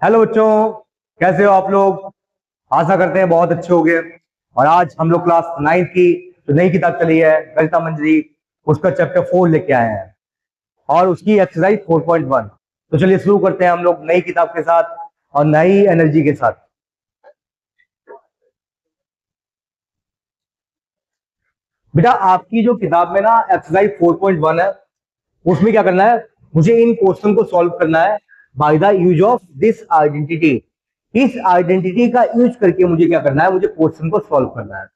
Hello बच्चों, कैसे हो आप लोग। आशा करते हैं बहुत अच्छे होंगे। और आज हम लोग क्लास 9 की जो नई किताब चली है गणिता मंजरी, उसका चैप्टर 4 लेके आए हैं और उसकी एक्सरसाइज 4.1। तो चलिए शुरू करते हैं हम लोग नई किताब के साथ और नई एनर्जी के साथ। बेटा आपकी जो किताब में ना एक्सरसाइज 4.1 है, उसमें क्या करना है, मुझे इन क्वेश्चन को सॉल्व करना है by the use of this identity. इस आइडेंटिटी का यूज करके मुझे क्या करना है, मुझे क्वेश्चन को सॉल्व करना है।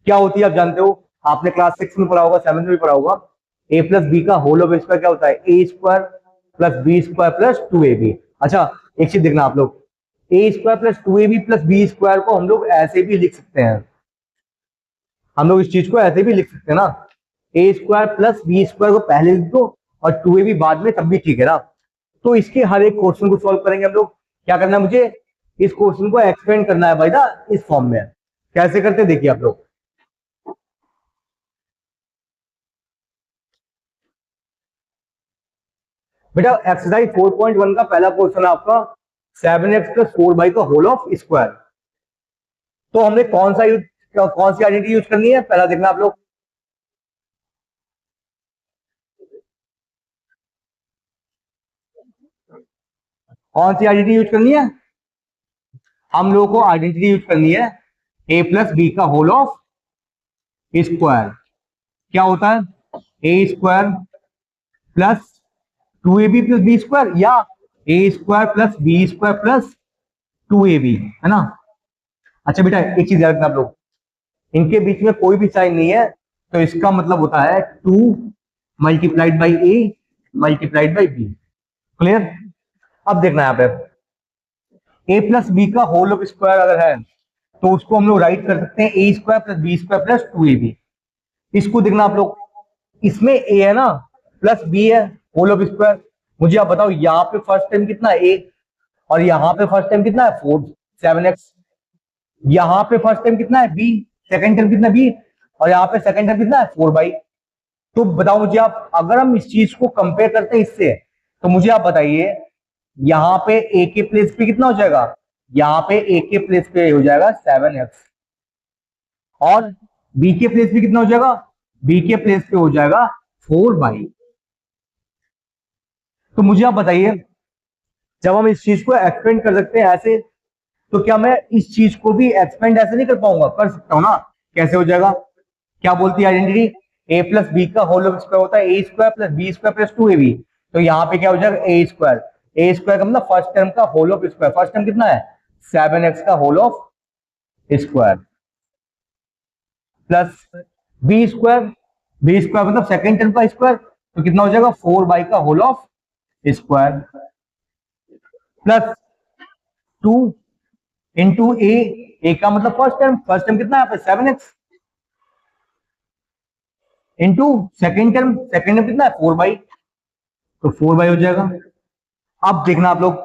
क्या होती है आप जानते हो, आपने क्लास 6 में पढ़ा होगा, 7 में भी पढ़ा होगा। ए प्लस बी का होल ऑफ स्क्वायर क्या होता है, a square plus b square plus 2ab। अच्छा, एक चीज देखना आप लोग, a square plus 2ab plus b square को हम लोग ऐसे भी लिख सकते हैं। हम लोग इस चीज को ऐसे भी लिख सकते हैं ना, ए स्क्वायर प्लस बी स्क्वायर को पहले लिख दो और 2ab बाद में, तब भी ठीक है ना। तो इसके हर एक क्वेश्चन को सॉल्व करेंगे हम लोग। क्या करना है, मुझे इस क्वेश्चन को एक्सपेंड करना है भाई दा इस फॉर्म में। कैसे करते हैं देखिए आप लोग। बेटा एक्सरसाइज 4.1 का पहला क्वेश्चन है आपका 7x प्लस 4y का होल ऑफ स्क्वायर। तो हमने कौन सी आइडेंटिटी यूज करनी है, पहला देखना आप लोग। कौन सी आइडेंटिटी यूज करनी है, हम लोगों को आइडेंटिटी यूज करनी है ए प्लस बी का होल ऑफ स्क्वायर। क्या होता है, a square plus 2ab plus b square, या a square plus b square plus 2ab, है ना। अच्छा बेटा एक चीज याद रखना आप लोग, इनके बीच में कोई भी साइन नहीं है, तो इसका मतलब होता है 2 multiplied by a multiplied by b. Clear. अब देखना है यहाँ पे, ए प्लस बी का होल ऑफ स्क्वायर अगर है तो उसको हम लोग राइट कर सकते हैं a square plus b square plus 2ab। इसको देखना आप लोग, इसमें ए है ना, प्लस बी है, होल ऑफ स्क्वायर। मुझे आप बताओ यहाँ पे फर्स्ट टाइम कितना है ए, और यहाँ पे फर्स्ट टाइम कितना है 7x। यहाँ पे फर्स्ट टाइम कितना है बी, सेकंड टाइम कितना बी, और यहाँ पे सेकंड टाइम कितना है 4 बाई। तो बताओ मुझे आप, अगर हम इस चीज को कंपेयर करते हैं इससे, तो मुझे आप बताइए यहाँ पे ए के प्लेस पे कितना हो जाएगा, यहाँ पे ए के प्लेस पे हो जाएगा 7x, और बी के प्लेस पे कितना हो जाएगा, बी के प्लेस पे हो जाएगा 4 बाई। तो मुझे आप बताइए, जब हम इस चीज को एक्सपेंड कर सकते हैं ऐसे, तो क्या मैं इस चीज को भी एक्सपेंड ऐसे नहीं कर पाऊंगा, कर सकता हूं ना। कैसे हो जाएगा, क्या बोलती है आइडेंटिटी, ए प्लस बी का होल ऑफ स्क्वायर होता है a square plus b square plus 2ab। तो यहाँ पे क्या हो जाएगा, ए स्क्वायर, ए स्क्वायर का मतलब फर्स्ट टर्म का whole of square, first term कितना है 7x का whole of square, plus b square मतलब सेकेंड टर्म का स्क्वायर, तो कितना हो जाएगा 4 बाई का whole of square, plus 2 into a का मतलब फर्स्ट टर्म कितना है यहाँ पे 7x, इंटू सेकेंड टर्म कितना है 4 बाई, तो 4 बाई हो जाएगा। अब देखना आप लोग,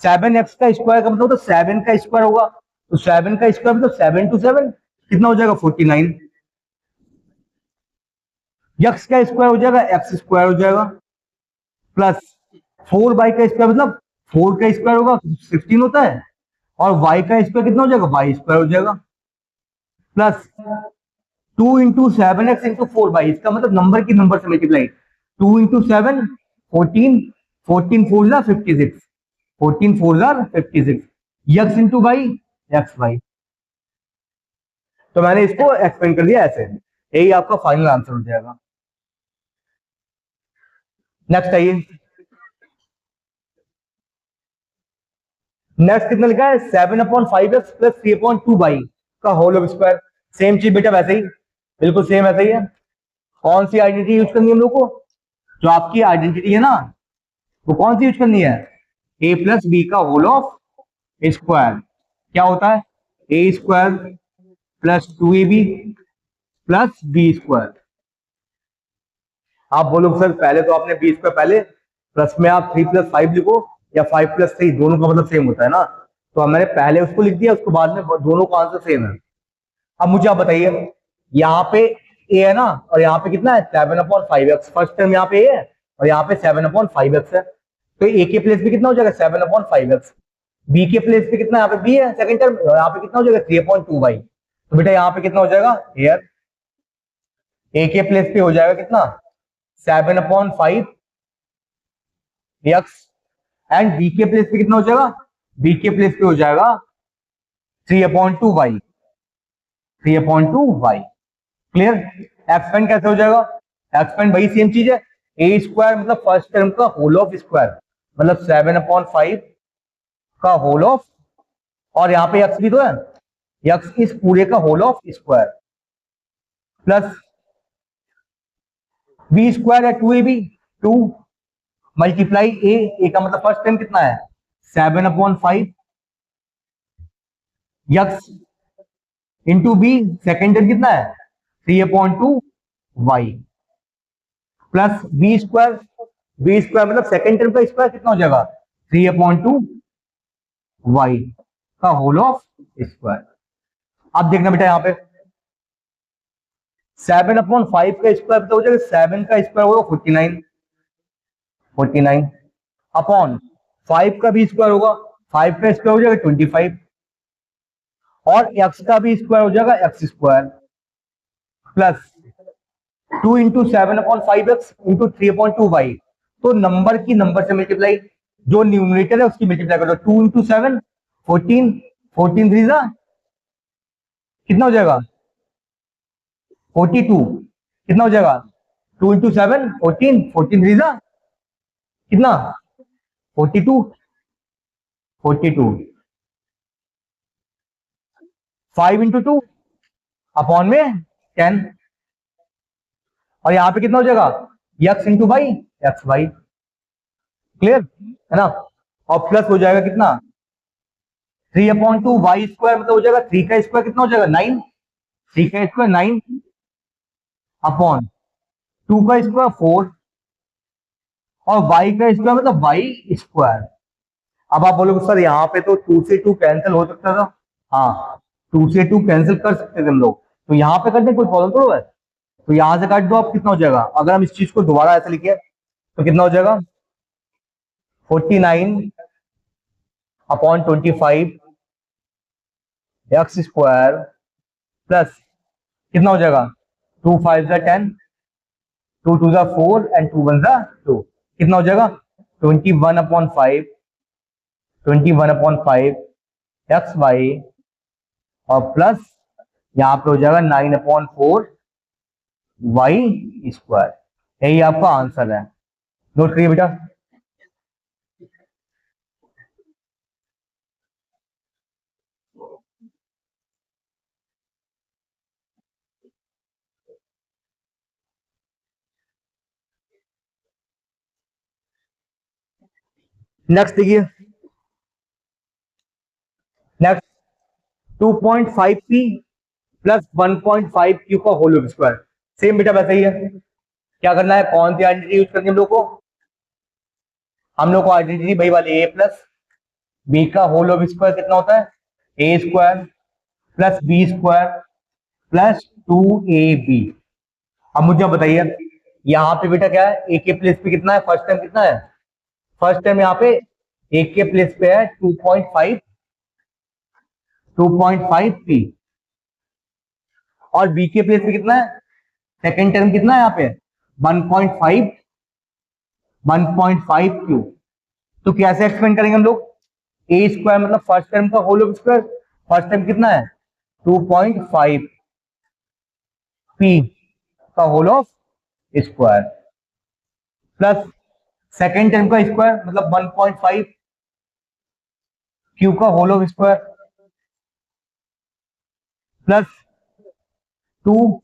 7x का स्क्वायर का मतलब तो 7 का स्क्वायर होगा, तो 7 का स्क्वायर मतलब 7 टू 7 कितना हो जाएगा 49। यक्स का स्क्वायर हो जाएगा एक्स स्क्वायर हो जाएगा, प्लस 4 बाई का स्क्वायर मतलब 4 का स्क्वायर होगा 16 होता है, और y का स्क्वायर कितना हो जाएगा वाई स्क्वायर हो जाएगा, plus 2 into 7x into 4 by, इसका मतलब नंबर की नंबर से मल्टीप्लाई, 2 इंटू 7 14, 14 फोर जा 56, 14 फोर जा 56, x into y x y. तो मैंने इसको एक्सपेंड कर दिया ऐसे, यही आपका फाइनल आंसर हो जाएगा। नेक्स्ट आइए, नेक्स्ट कितना लिखा है 7/5x प्लस 3/2y का होल ऑफ स्क्वायर। सेम चीज बेटा वैसे ही, बिल्कुल सेम ऐसा ही है। कौन सी आइडेंटिटी यूज करनी है हम लोग को, जो आपकी आइडेंटिटी है ना, वो कौन सी यूज करनी है, ए प्लस बी का होल ऑफ स्क्वायर। क्या होता है, a square plus 2ab plus b square. आप बोलो सर पहले तो आपने बी स्क्वायर पहले, प्लस में आप 3+5 लिखो, या 5+3, दोनों का मतलब सेम होता है ना। तो मैंने पहले उसको लिख दिया, उसके बाद में दोनों का आंसर सेम है। अब मुझे आप बताइए, यहाँ पे ए है ना, और यहाँ पे कितना है 7/5x, फर्स्ट टर्म यहाँ पे ए है और यहाँ पे 7/5x है। तो ए के प्लेस पे कितना हो जाएगा 7/5x, बी के प्लेस पे कितना, यहाँ पे बी है सेकंड टर्म, यहाँ पे कितना हो जाएगा 3/2y। तो बेटा यहाँ पे कितना हो जाएगा हियर, ए के प्लेस पे हो जाएगा कितना 7/5x, एंड बी के प्लेस पे कितना हो जाएगा, बी के प्लेस पे हो जाएगा 3/2y, 3/2y। क्लियर। एक्सपेंड कैसे हो जाएगा, एक्सपेंड वही सेम चीज है, ए स्क्वायर मतलब फर्स्ट टर्म का होल ऑफ स्क्वायर, मतलब 7/5 का होल ऑफ, और यहाँ पे एक्स भी तो है, एक्स इस पूरे का whole of square, plus b square है 2ab, 2 मल्टीप्लाई ए का मतलब फर्स्ट टर्म कितना है 7/5 x into b, second term कितना है 3/2y, plus b square, b square मतलब सेकेंड टर्म का स्क्वायर कितना हो जाएगा 3/2y का होल ऑफ स्क्वायर। अब देखना बेटा यहाँ पे 7/5 का स्क्वायर तो हो जाएगा 7 का स्क्वायर होगा 49, 49 अपॉन 5 का भी स्क्वायर होगा, 5 का स्क्वायर हो जाएगा 25, और x का भी स्क्वायर हो जाएगा x square, plus 2 into 7/5x into 3/2y। तो नंबर की नंबर से मल्टीप्लाई, जो न्यूमरेटर है उसकी मल्टीप्लाई करो, 2 इंटू 7 14, 14 3 कितना हो जाएगा 42, कितना हो जाएगा 2 इंटू 7 14, 14 3 कितना 42, 42 5 इंटू 2 अपॉन में 10, और यहां पे कितना हो जाएगा x into y, x y. Clear है ना। और प्लस हो जाएगा कितना 3/2 स्क्वायर मतलब हो जाएगा 3 का स्क्वायर कितना हो जाएगा 9, 3 का स्क्वायर 9 अपॉन 2 का स्क्वायर 4, और y का स्क्वायर मतलब y स्क्वायर। अब आप बोलोगे सर यहाँ पे तो 2 से 2 कैंसिल हो सकता था, हाँ 2 से 2 कैंसिल कर सकते थे हम लोग, तो यहाँ पे करने कोई प्रॉब्लम तो है, तो यहां से काट दो आप, कितना हो जाएगा अगर हम इस चीज को दोबारा ऐसे लिखे तो कितना हो जाएगा 49/25 एक्स स्क्वायर, प्लस कितना हो जाएगा 2 5 10, 2 2 4 एंड 2 1 2, कितना हो जाएगा 21/5, 21/5 एक्स वाई, और प्लस यहां पे हो जाएगा 9/4 वाई स्क्वायर। यही आपका आंसर है, नोट करिए बेटा। नेक्स्ट देखिए, नेक्स्ट 2.5p प्लस 1.5q का होल स्क्वायर, सेम बेटा वैसे ही है। क्या करना है, कौन सी आइडेंटिटी यूज करनी है हम लोग को, हम लोग को आइडेंटिटी वही वाली a प्लस बी का होल ऑफ स्क्वायर कितना होता है a square plus b square plus 2ab। अब मुझे बताइए यहाँ पे बेटा क्या है, ए के प्लेस पे कितना है, फर्स्ट टाइम कितना है, फर्स्ट टाइम यहाँ पे ए के प्लेस पे है 2.5, 2.5p, और बी के प्लेस पे कितना है, सेकेंड टर्म कितना है यहाँ पे 1.5, 1.5q। तो कैसे एक्सपेंड करेंगे हम लोग, ए स्क्वायर मतलब फर्स्ट टर्म का whole of square, first term कितना है 2.5p का whole of square, plus second term का स्क्वायर मतलब 1.5 क्यू का whole of square, plus 2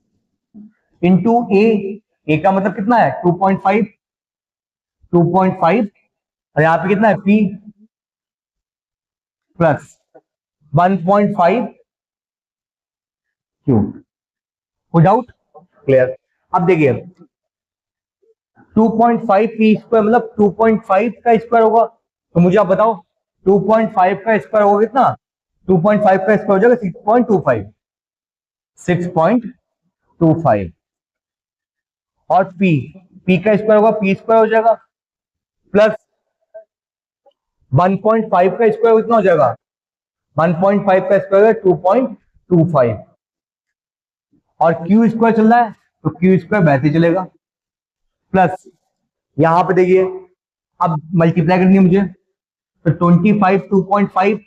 into a का मतलब कितना है 2.5, 2.5, और यहां पे कितना है p प्लस 1.5 क्यू। हो डाउट क्लियर। अब देखिए 2.5 पी स्क्वायर मतलब 2.5 का स्क्वायर होगा, तो मुझे आप बताओ 2.5 का स्क्वायर होगा कितना, 2.5 का स्क्वायर हो जाएगा 6.25, 6.25, और p का स्क्वायर होगा p स्क्वायर हो जाएगा प्लस 1.5 का स्क्वायर कितना हो जाएगा? 1.5 का स्क्वायर 2.25, और क्यू स्क्वायर चल रहा है तो क्यू स्क्वायर वैसे ही चलेगा। प्लस यहां पे देखिए, अब मल्टीप्लाई करनी है मुझे, तो 25 2.5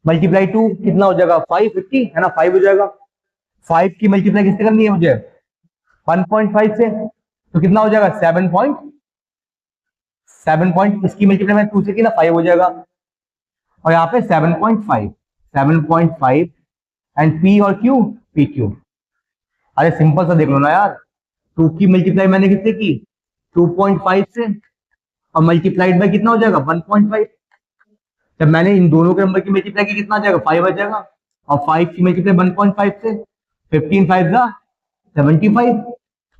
मल्टीप्लाई टू कितना हो जाएगा? 550 है ना, 5 हो जाएगा। 5 की मल्टीप्लाई किससे करनी है मुझे? 1.5 से, तो कितना हो जाएगा? 7 पॉइंट, इसकी मल्टीप्लाई में 2 से की ना, 5 हो जाएगा। और यहाँ पे 7.5 एंड पी और क्यू, पी क्यू। अरे सिंपल सा देख लो ना यार, 2 की मल्टीप्लाई मैंने किससे की? 2.5 से, और मल्टीप्लाइड बाय कितना हो जाएगा? 1.5। जब मैंने इन दोनों के नंबर की मल्टीप्लाई की कितना आ जाएगा? 5 आ जाएगा। और 5 की मल्टीप्लाई 1.5 से, 15 5 जा 75,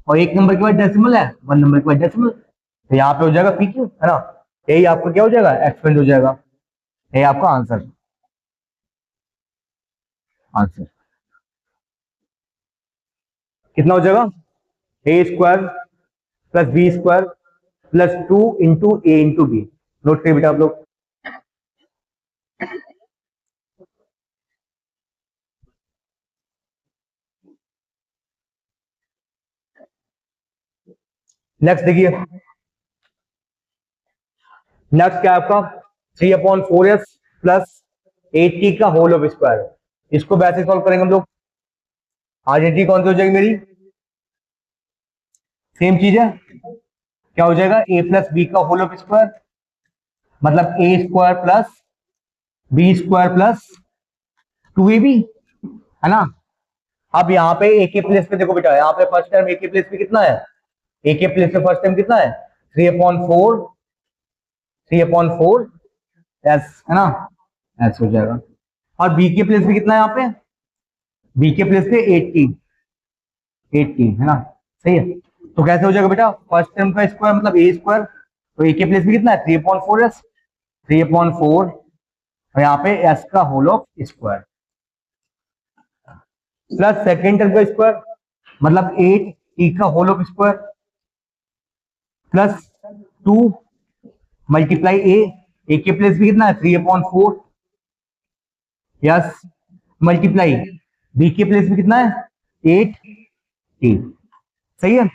और एक नंबर के बाद डेसिमल है, 1 नंबर के बाद डेसिमल, तो यहाँ पे हो जाएगा पी क्यू, है ना। यही आपका क्या हो जाएगा? एक्सपेंड हो जाएगा। यही आपका आंसर आंसर कितना हो जाएगा? A square plus b square plus 2 into a into b. Note करिए बेटा आप लोग। नेक्स्ट देखिए, नेक्स्ट क्या है आपका? 3/4s प्लस 80 का होल ऑफ स्क्वायर। इसको वैसे सॉल्व करेंगे हम लोग। आइडेंटिटी कौन सी हो जाएगी मेरी? सेम चीज है। क्या हो जाएगा? ए प्लस बी का होल ऑफ स्क्वायर, मतलब a square plus b square plus 2ab, है ना। अब यहाँ पे ए के प्लेस पे देखो बेटा, यहाँ पे फर्स्ट टर्म ए के प्लेस पे कितना है? ए के प्लेस पे फर्स्ट टर्म कितना है? 3/4 एस, है ना, एस हो जाएगा। और बी के प्लेस पे कितना है? यहाँ पे बी के प्लेस पे 80 है ना, सही है। तो कैसे हो जाएगा बेटा? फर्स्ट टर्म का स्क्वायर मतलब ए स्क्वायर, तो ए के प्लेस पे कितना है? 3/4s, 3/4, और यहाँ पे एस का whole of square, plus second term का स्क्वायर मतलब 8 ई का whole of square, plus 2 multiply a के प्लेस पे कितना है? 3/4, यस, मल्टीप्लाई बी के प्लेस पे कितना है? 8 टी, सही है।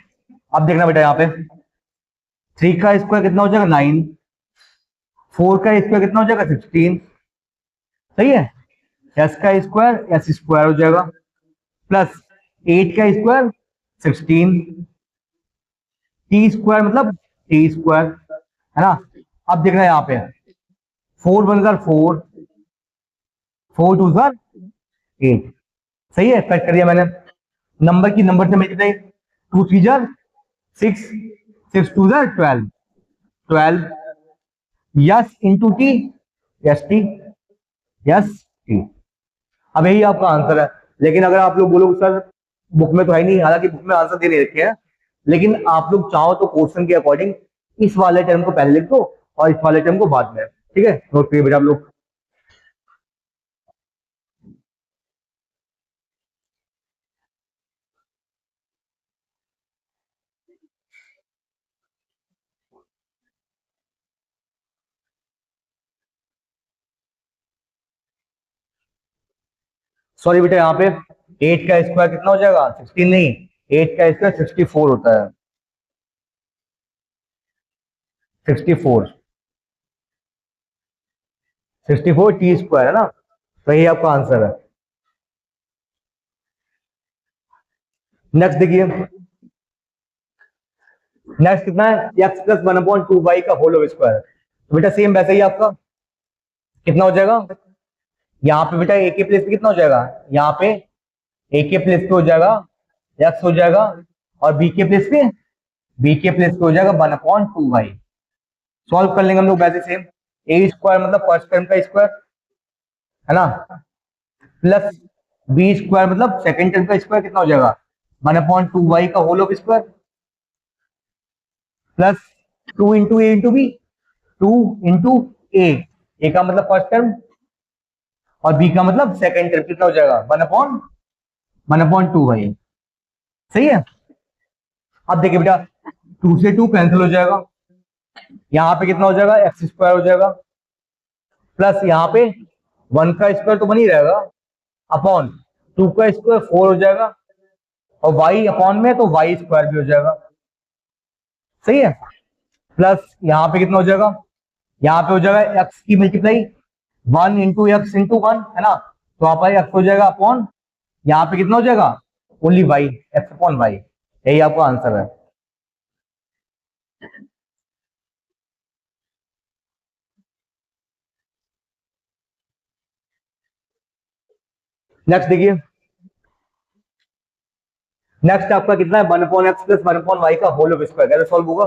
अब देखना बेटा, यहाँ पे 3 का स्क्वायर कितना हो जाएगा? 9, 4 का स्क्वायर कितना हो जाएगा? 16, सही है। एस का स्क्वायर एस स्क्वायर हो जाएगा, प्लस 8 का स्क्वायर 16, टी स्क्वायर मतलब टी स्क्वायर, है ना। अब देखना यहाँ पे 4 1 4, 4 2 8, सही है। कट कर दिया मैंने, नंबर की नंबर से multiply, 2 3 6, 6 2 12, 12 yes into T, yes T, yes T. अब यही आपका आंसर है। लेकिन अगर आप लोग बोलोगे सर बुक में तो है नहीं, हालांकि बुक में आंसर दे नहीं रखे हैं, लेकिन आप लोग चाहो तो क्वेश्चन के अकॉर्डिंग इस वाले टर्म को पहले लिख दो और इस वाले टर्म को बाद में, ठीक है। नोट करिए बेटा आप लोग। सॉरी बेटा, यहाँ पे 8 का स्क्वायर कितना हो जाएगा? 16 नहीं, 8 का स्क्वायर 64 होता है, 64, 64 टी स्क्वायर, है ना। तो यही आपका आंसर है। नेक्स्ट देखिए, नेक्स्ट कितना है? एक्स प्लस 1/2y का होल ऑफ स्क्वायर। तो बेटा सेम वैसे ही आपका कितना हो जाएगा? यहाँ पे बेटा ए के प्लेस पे कितना हो जाएगा? यहाँ पे ए के प्लेस पे हो जाएगा एक्स हो जाएगा, और बी के प्लेस पे, बी के प्लेस पे हो जाएगा 1/2y। सॉल्व कर लेंगे हम लोग वैसे सेम। ए स्क्वायर मतलब फर्स्ट टर्म का स्क्वायर, है ना, प्लस बी स्क्वायर मतलब सेकंड टर्म का स्क्वायर कितना हो जाएगा? 1/2y का whole of square, plus 2 into a into b, 2 into a का मतलब फर्स्ट टर्म और बी का मतलब सेकंड टर्म, कितना हो जाएगा? 1/2y, सही है। अब देखिए बेटा 2 से 2 कैंसिल हो जाएगा, यहाँ पे कितना हो जाएगा? एक्स स्क्वायर हो जाएगा, प्लस यहाँ पे 1 का स्क्वायर तो बन ही रहेगा, अपॉन 2 का स्क्वायर 4 हो जाएगा, और y अपॉन में तो y स्क्वायर भी हो जाएगा। सही है। प्लस यहाँ पे कितना हो जाएगा, यहाँ पे हो जाएगा x की मल्टीप्लाई 1 इंटू एक्स इंटू 1 है ना, तो यहाँ पर x हो जाएगा अपॉन, यहाँ पे कितना हो जाएगा only y, x upon y। यही आपका आंसर है। नेक्स्ट देखिए, नेक्स्ट आपका कितना है 1 upon x plus 1 upon y का होल ऑफ स्क्वायर, कैसे सॉल्व होगा।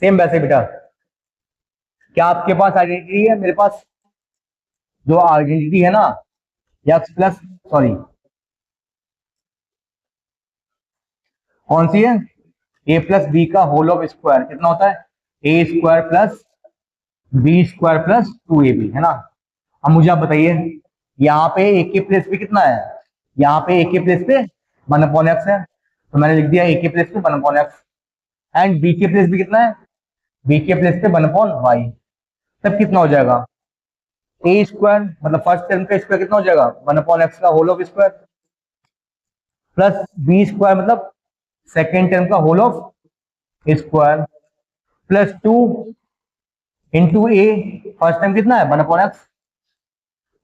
सेम वैसे बेटा, क्या आपके पास आइडेंटिटी है, मेरे पास जो आइडेंटिटी है ना एक्स प्लस, सॉरी कौन सी है, ए प्लस बी का होल ऑफ स्क्वायर कितना होता है, a square plus b square plus 2ab है ना। अब मुझे आप बताइए, यहाँ पे ए के प्लेस पे कितना है, यहाँ पे ए के प्लेस पे 1 अपॉन एक्स है, तो मैंने लिख दिया ए के प्लेस पे 1 अपॉन एक्स, एंड बी के प्लेस पे कितना है, बी के प्लेस पे 1 अपॉन वाई। तब कितना हो जाएगा, ए स्क्वायर मतलब फर्स्ट टर्म का स्क्वायर कितना हो जाएगा 1 अपॉन एक्स का whole of square, plus b square मतलब सेकेंड टर्म का whole of square, plus 2 into a, first term कितना है 1 अपॉन एक्स,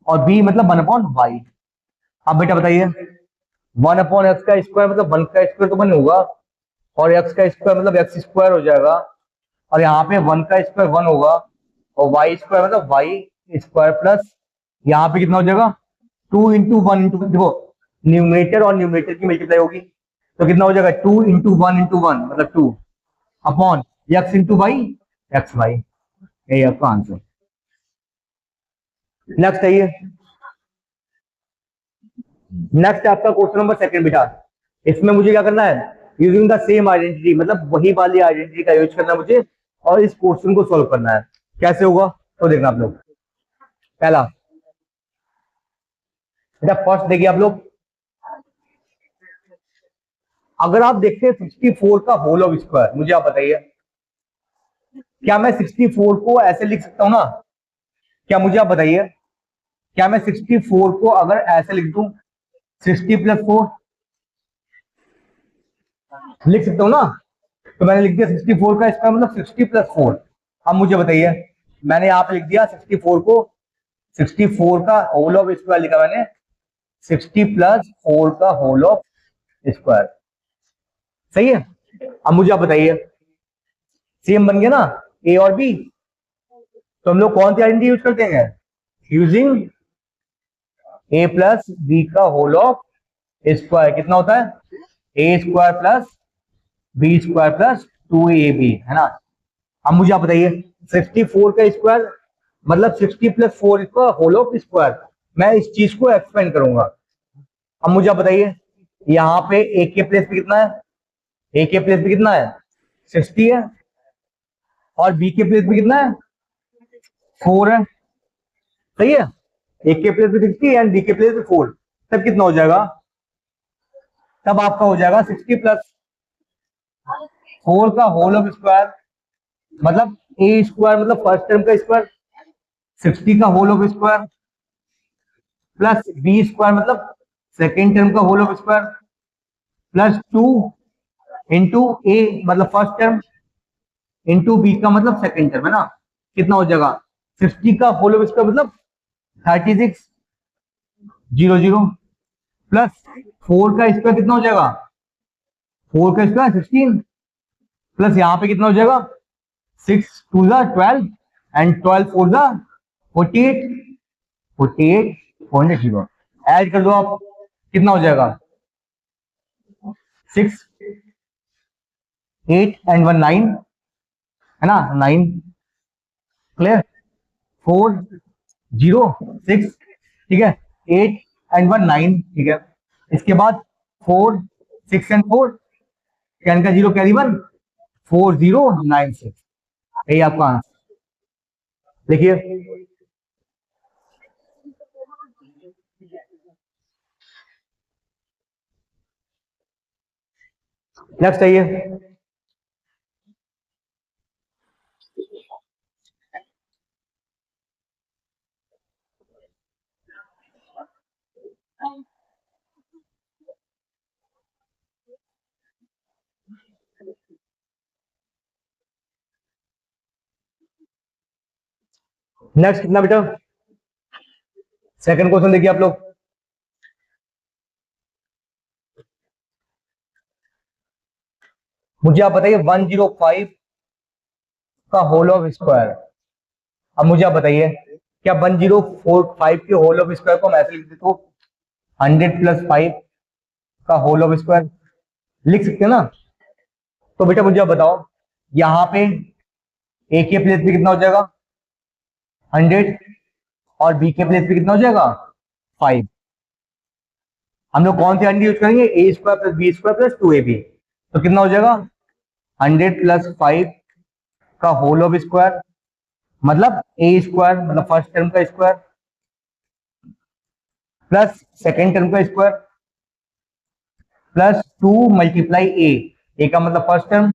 और बी मतलब 1 अपॉन वाई। अब बेटा बताइए 1 अपॉन एक्स का स्क्वायर मतलब 1 का स्क्वायर तो 1 होगा, और एक्स का स्क्वायर मतलब एक्स स्क्वायर हो जाएगा, और यहाँ पे 1 का स्क्वायर 1 होगा, और वाई स्क्वायर मतलब वाई स्क्वायर, प्लस यहाँ पे कितना हो जाएगा 2 इंटू 1 इंटू, देखो न्यूमरेटर और न्यूमरेटर की मल्टीप्लाई होगी, तो कितना हो जाएगा 2 इंटू 1 इंटू 1 मतलब 2 upon x into y, x y. यही आपका आंसर। नेक्स्ट आइए, नेक्स्ट आपका क्वेश्चन नंबर सेकंड बेटा, इसमें मुझे क्या करना है, यूजिंग द सेम आइडेंटिटी मतलब वही वाली आइडेंटिटी का यूज करना है मुझे, और इस क्वेश्चन को सॉल्व करना है। कैसे होगा तो देखना आप लोग। पहला बेटा, फर्स्ट देखिए आप लोग, अगर आप देखते हैं 64 का होल ऑफ स्क्वायर, मुझे आप बताइए क्या मैं 64 को ऐसे लिख सकता हूं ना, क्या मुझे आप बताइए, क्या मैं 64 को अगर ऐसे लिख दूं 60 प्लस 4, लिख सकता हूं ना, तो मैंने लिख दिया 64 का स्क्वायर मतलब 60 प्लस 4। अब मुझे बताइए, मैंने यहाँ पे लिख दिया 64 को, 64 का होल ऑफ स्क्वायर लिखा मैंने, 60 प्लस 4 का होल ऑफ स्क्वायर। सही है। अब मुझे आप बताइए, सेम बन गया ना ए और बी, तो हम लोग कौन सी आइडेंटिटी यूज करते हैं, यूजिंग ए प्लस बी का होल ऑफ स्क्वायर कितना होता है, a square plus b square plus 2ab है ना। अब मुझे आप बताइए 64 का स्क्वायर मतलब 60 प्लस 4 का होल ऑफ स्क्वायर, मैं इस चीज को एक्सपेंड करूंगा। अब मुझे आप बताइए, यहाँ पे ए के प्लेस पे कितना है, ए के प्लेस पे कितना है 60 है, और बी के प्लेस पे कितना है 4 है। सही है, ए के प्लेस पे 60 एंड बी के प्लेस पे 4, तब कितना हो जाएगा, तब आपका हो जाएगा 60 प्लस 4 का होल ऑफ स्क्वायर मतलब ए स्क्वायर मतलब फर्स्ट टर्म का स्क्वायर, 60 का whole of square, plus b square मतलब सेकेंड टर्म का whole of square, plus 2 into a मतलब फर्स्ट टर्म, इंटू बी का मतलब सेकेंड टर्म है ना। कितना हो जाएगा 60 का होल ऑफ स्क्वायर मतलब 3600, प्लस 4 का स्क्वायर कितना हो जाएगा, 4 का स्क्वायर 16, प्लस यहाँ पे कितना हो जाएगा 6 2 जा 12 एंड 12 4 जा 48, 48 ऐड कर दो आप, कितना हो जाएगा 6 8 एंड 1 9 है ना, 9 क्लियर, 4 0 6 ठीक है, 8 एंड 1 9 ठीक है, इसके बाद 4 6 एंड 4 10 का 0 कैरी 1 4 0 9 6, यही आपका आंसर। देखिए नेक्स्ट आइए, नेक्स्ट कितना बेटा? सेकंड क्वेश्चन देखिए आप लोग। मुझे आप बताइए 105 का होल ऑफ स्क्वायर। अब मुझे आप बताइए क्या 1045 के होल ऑफ स्क्वायर को हम ऐसे लिख देते हो 100 + 5 का होल ऑफ स्क्वायर लिख सकते हैं ना? तो बेटा मुझे आप बताओ यहां पे ए के प्लेस पे कितना हो जाएगा 100 और बी के प्लेस पे कितना हो जाएगा 5। हम लोग कौन सी आइडेंटिटी यूज करेंगे? A square plus b square plus 2ab। तो कितना हो जाएगा 100 + 5 का होल ऑफ स्क्वायर मतलब ए स्क्वायर मतलब फर्स्ट टर्म का स्क्वायर प्लस सेकेंड टर्म का स्क्वायर प्लस 2 × ए। ए का मतलब फर्स्ट टर्म